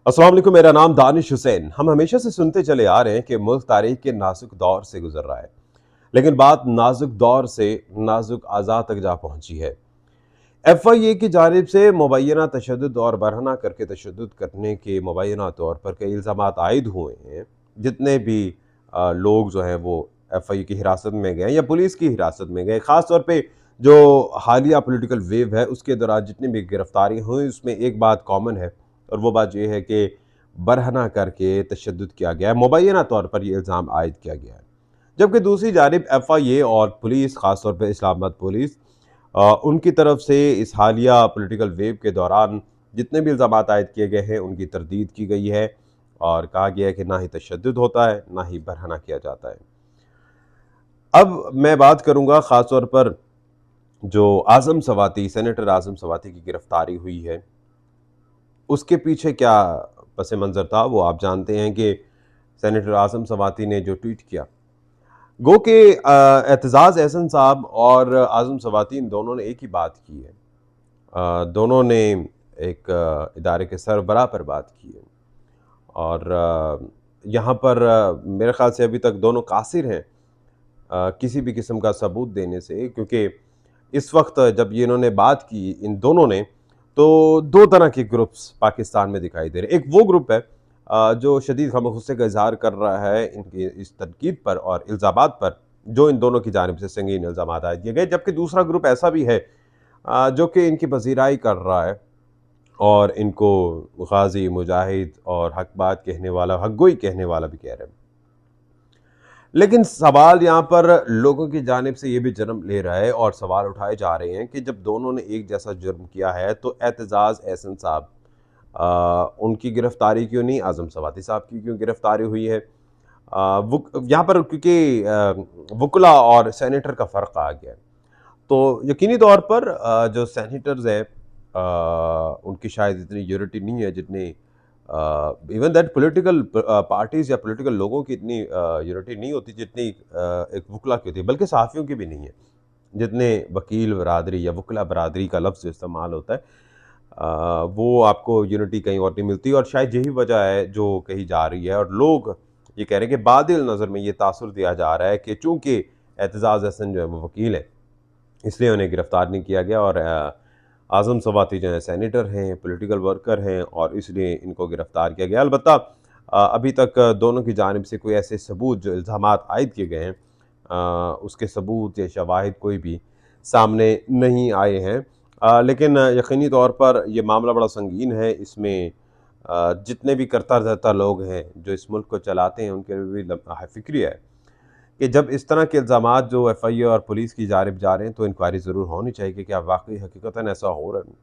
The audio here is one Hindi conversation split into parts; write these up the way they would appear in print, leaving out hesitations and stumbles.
अस्सलाम वालेकुम। मेरा नाम दानिश हुसैन। हम हमेशा से सुनते चले आ रहे हैं कि मुल्क तारीख के नाजुक दौर से गुजर रहा है, लेकिन बात नाजुक दौर से नाजुक आज़ाद तक जा पहुंची है। FIA की जानिब से मुबैना तशद्दुद और बरहना करके तशद्दुद करने के मुबैना तौर पर कई इल्ज़ामात आयद हुए हैं। जितने भी लोग जो हैं वो FIA की हिरासत में गए या पुलिस की हिरासत में गए, ख़ास तौर पे जो हालिया पॉलिटिकल वेव है उसके दौरान जितनी भी गिरफ्तारी हुई, उसमें एक बात कॉमन है और वो बात ये है कि बरहना करके तशद्दुद किया गया है, मुबैना तौर पर ये इल्ज़ाम आयद किया गया है। जबकि दूसरी जानिब FIA और पुलिस, ख़ास तौर पे इस्लामाबाद पुलिस, उनकी तरफ से इस हालिया पॉलिटिकल वेव के दौरान जितने भी इल्ज़ामात आयद किए गए हैं उनकी तरदीद की गई है और कहा गया है कि ना ही तशद्दुद होता है, ना ही बरहना किया जाता है। अब मैं बात करूँगा ख़ास तौर पर जो आज़म सवाती, सेनेटर आज़म सवाती की गिरफ़्तारी हुई है, उसके पीछे क्या पस मंज़र था वो आप जानते हैं कि सेनेटर आज़म सवाती ने जो ट्वीट किया, गो के एतज़ाज़ एहसन साहब और आज़म सवाती इन दोनों ने एक ही बात की है। दोनों ने एक इदारे के सरबराह पर बात की है और यहाँ पर मेरे ख़्याल से अभी तक दोनों कासिर हैं किसी भी किस्म का सबूत देने से, क्योंकि इस वक्त जब ये इन्होंने बात की इन दोनों ने, तो दो तरह के ग्रुप्स पाकिस्तान में दिखाई दे रहे हैं। एक वो ग्रुप है जो शदीद गम गुस्से का इजहार कर रहा है इनकी इस तनकीद पर और इल्ज़ामात पर जो इन दोनों की जानिब से संगीन इल्ज़ामात आयद किए गए, जबकि दूसरा ग्रुप ऐसा भी है जो कि इनकी पजीराई कर रहा है और इनको गाजी, मुजाहिद और हक बात कहने वाला, हक गोई कहने वाला भी कह रहे हैं। लेकिन सवाल यहाँ पर लोगों की जानिब से ये भी जन्म ले रहा है और सवाल उठाए जा रहे हैं कि जब दोनों ने एक जैसा जुर्म किया है तो एतजाज़ एहसन साहब, उनकी गिरफ्तारी क्यों नहीं, आज़म सवाती साहब की क्यों गिरफ्तारी हुई है? यहाँ पर क्योंकि वकला और सेनेटर का फ़र्क आ गया है, तो यकीनी तौर पर जो सेनेटर्स हैं उनकी शायद इतनी यूनिटी नहीं है जितनी इवन दैट पॉलिटिकल पार्टीज़ या पॉलिटिकल लोगों की इतनी यूनिटी नहीं होती जितनी एक वकला की होती है, बल्कि सहाफ़ियों की भी नहीं है। जितने वकील बरादरी या वकला बरादरी का लफ्ज़ इस्तेमाल होता है, वो आपको यूनिटी कहीं और नहीं मिलती और शायद यही वजह है जो कही जा रही है और लोग ये कह रहे हैं कि बातिल नज़र में ये तासुर दिया जा रहा है कि चूँकि एतज़ाज़ हसन जो है वो वकील है, इसलिए उन्हें गिरफ्तार नहीं किया गया और आज़म सवाती जो हैं सेनेटर हैं, पॉलिटिकल वर्कर हैं और इसलिए इनको गिरफ्तार किया गया। अलबत्ता अभी तक दोनों की जानिब से कोई ऐसे सबूत जो इल्ज़ामात आयद किए गए हैं, उसके सबूत या शवाहिद कोई भी सामने नहीं आए हैं। लेकिन यकीनी तौर पर ये मामला बड़ा संगीन है। इसमें जितने भी करता धरता लोग हैं जो इस मुल्क को चलाते हैं उनके लिए भी फ़िक्री है कि जब इस तरह के इल्ज़ामात जो FIA और पुलिस की जानिब जा रहे हैं तो इंक्वायरी ज़रूर होनी चाहिए कि क्या वाक़ई हकीकतन ऐसा हो रहा है?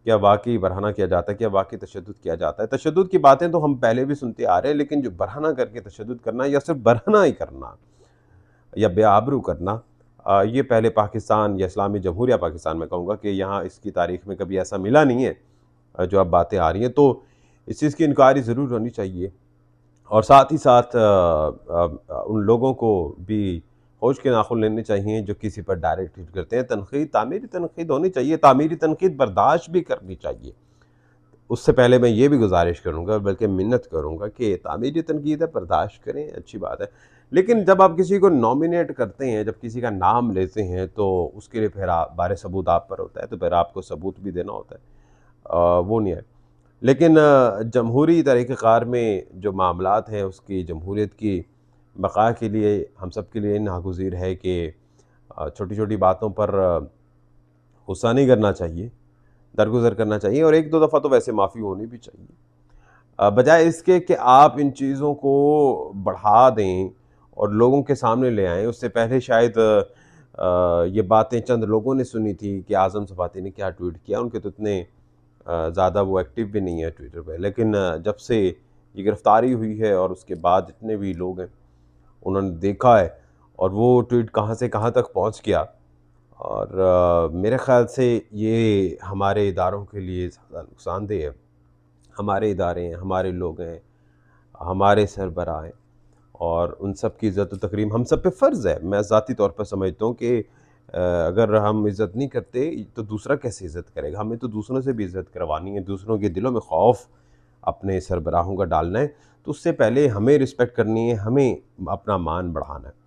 क्या वाक़ई बरहना किया जाता है? क्या वाक़ई तशद्दुद किया जाता है? तशद्दुद की बातें तो हम पहले भी सुनते आ रहे हैं, लेकिन जो बरहना करके तशद्दुद करना या सिर्फ़ बरहना ही करना या बेआबरू करना, ये पहले पाकिस्तान या इस्लामी जमहूरिया पाकिस्तान में कहूँगा कि यहाँ इसकी तारीख़ में कभी ऐसा मिला नहीं है। जो अब बातें आ रही हैं, तो इस चीज़ की इंक्वायरी ज़रूर होनी चाहिए। और साथ ही साथ उन लोगों को भी होश के नाखुन लेने चाहिए जो किसी पर डायरेक्ट हिट करते हैं। तनक़ीद तामीरी तनक़ीद होनी चाहिए, तामीरी तनक़ीद बर्दाश्त भी करनी चाहिए। उससे पहले मैं ये भी गुज़ारिश करूँगा बल्कि मिन्नत करूँगा कि तामीरी तनक़ीद है, बर्दाश्त करें, अच्छी बात है। लेकिन जब आप किसी को नॉमिनेट करते हैं, जब किसी का नाम लेते हैं तो उसके लिए फिर बारे सबूत आप पर होता है, तो फिर आपको सबूत भी देना होता है। वो नहीं है। लेकिन जमहूरी तरीक़ेकार में जो मामलात हैं उसकी जमहूरियत की बक़ा के लिए हम सब के लिए नागुज़ीर है कि छोटी-छोटी बातों पर गुस्सा नहीं करना चाहिए, दरगुज़र करना चाहिए और 1-2 दफ़ा तो वैसे माफ़ी होनी भी चाहिए। बजाय इसके कि आप इन चीज़ों को बढ़ा दें और लोगों के सामने ले आएँ, उससे पहले शायद ये बातें चंद लोगों ने सुनी थी कि आज़म सफ़ाती ने क्या ट्वीट किया, उनके तो इतने ज़्यादा वो एक्टिव भी नहीं है ट्विटर पे। लेकिन जब से ये गिरफ़्तारी हुई है और उसके बाद जितने भी लोग हैं, उन्होंने देखा है और वो ट्वीट कहाँ से कहाँ तक पहुँच गया और मेरे ख़्याल से ये हमारे इदारों के लिए ज़्यादा नुकसानदेह है। हमारे इदारे हैं, हमारे लोग हैं, हमारे सरबराह हैं और उन सब की इज़्ज़त व तकरीम हम सब पे फ़र्ज़ है। मैं ज़ाती तौर पर समझता हूँ कि अगर हम इज़्ज़त नहीं करते तो दूसरा कैसे इज़्ज़त करेगा? हमें तो दूसरों से भी इज़्ज़त करवानी है, दूसरों के दिलों में खौफ़ अपने सरबराहों का डालना है, तो उससे पहले हमें रिस्पेक्ट करनी है, हमें अपना मान बढ़ाना है।